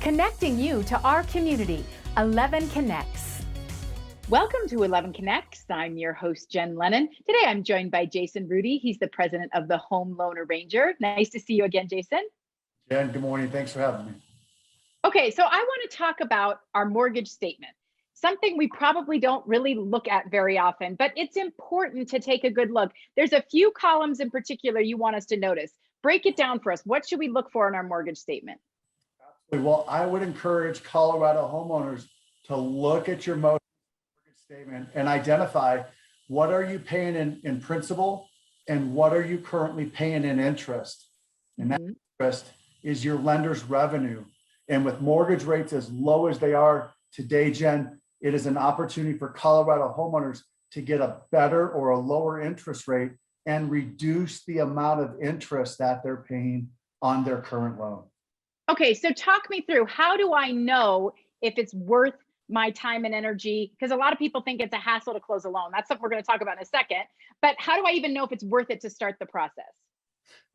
connecting you to our community, 11 Connects. Welcome to 11 Connects. I'm your host, Jen Lennon. Today I'm joined by Jason Rudy. He's the president of the Home Loan Arranger. Nice to see you again, Jason. Jen, good morning. Thanks for having me. Okay, so I want to talk about our mortgage statement, something we probably don't really look at very often, but it's important to take a good look. There's a few columns in particular you want us to notice. Break it down for us. What should we look for in our mortgage statement? Well, I would encourage Colorado homeowners to look at your mortgage statement and identify what are you paying in principal and what are you currently paying in interest. And that interest is your lender's revenue. And with mortgage rates as low as they are today, Jen, it is an opportunity for Colorado homeowners to get a better or a lower interest rate and reduce the amount of interest that they're paying on their current loan. Okay, so talk me through, how do I know if it's worth my time and energy? Because a lot of people think it's a hassle to close a loan. That's something we're going to talk about in a second. But how do I even know if it's worth it to start the process?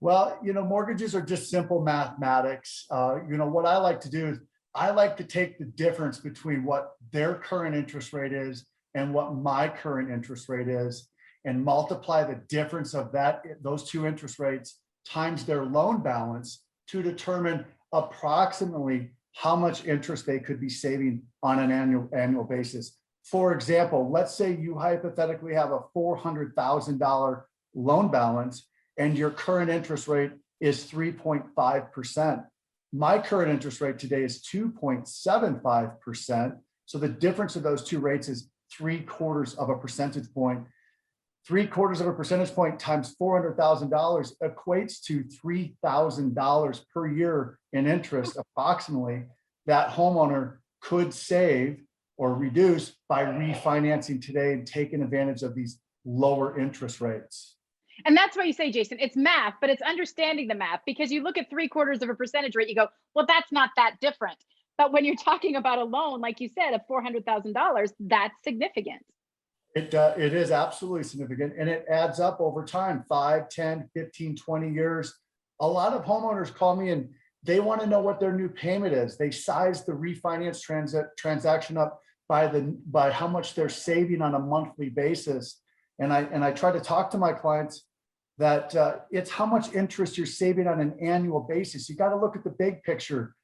Well, mortgages are just simple mathematics. What I like to do is I like to take the difference between what their current interest rate is and what my current interest rate is, and multiply the difference of those two interest rates times their loan balance to determine approximately how much interest they could be saving on an annual basis. For example, let's say you hypothetically have a $400,000 loan balance and your current interest rate is 3.5%. My current interest rate today is 2.75%. So the difference of those two rates is 3/4 of a percentage point. 3/4 of a percentage point times $400,000 equates to $3,000 per year in interest, approximately, that homeowner could save or reduce by refinancing today and taking advantage of these lower interest rates. And that's why you say, Jason, it's math, but it's understanding the math, because you look at 3/4 of a percentage rate, you go, well, that's not that different. But when you're talking about a loan, like you said, of $400,000, that's significant. It is absolutely significant, and it adds up over time, 5, 10, 15, 20 years. A lot of homeowners call me and they want to know what their new payment is. They size the refinance transaction up by how much they're saving on a monthly basis. And I try to talk to my clients that it's how much interest you're saving on an annual basis. You got to look at the big picture.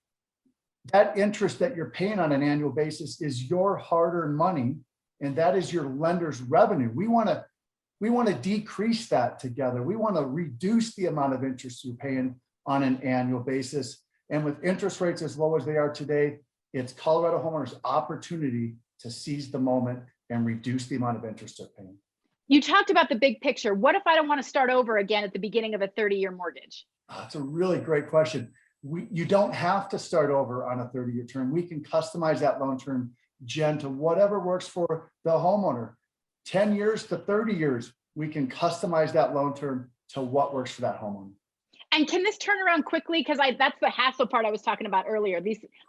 That interest that you're paying on an annual basis is your hard-earned money, and that is your lender's revenue. We want to decrease that together. We want to reduce the amount of interest you're paying on an annual basis. And with interest rates as low as they are today, it's Colorado homeowners' opportunity to seize the moment and reduce the amount of interest they're paying. You talked about the big picture. What if I don't want to start over again at the beginning of a 30-year mortgage? That's a really great question. You don't have to start over on a 30-year term. We can customize that loan term, Jen, to whatever works for the homeowner. 10 years to 30 years, we can customize that loan term to what works for that homeowner. And can this turn around quickly? Because that's the hassle part I was talking about earlier.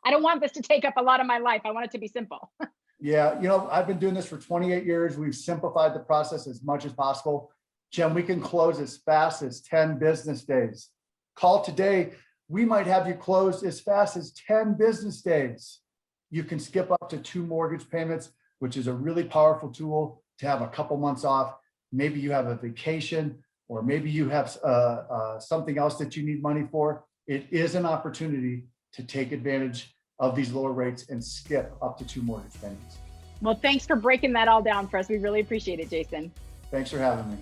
I don't want this to take up a lot of my life. I want it to be simple. Yeah, I've been doing this for 28 years. We've simplified the process as much as possible. Jen, we can close as fast as 10 business days. Call today. We might have you closed as fast as 10 business days. You can skip up to 2 mortgage payments, which is a really powerful tool to have a couple months off. Maybe you have a vacation, or maybe you have something else that you need money for. It is an opportunity to take advantage of these lower rates and skip up to 2 mortgage payments. Well, thanks for breaking that all down for us. We really appreciate it, Jason. Thanks for having me.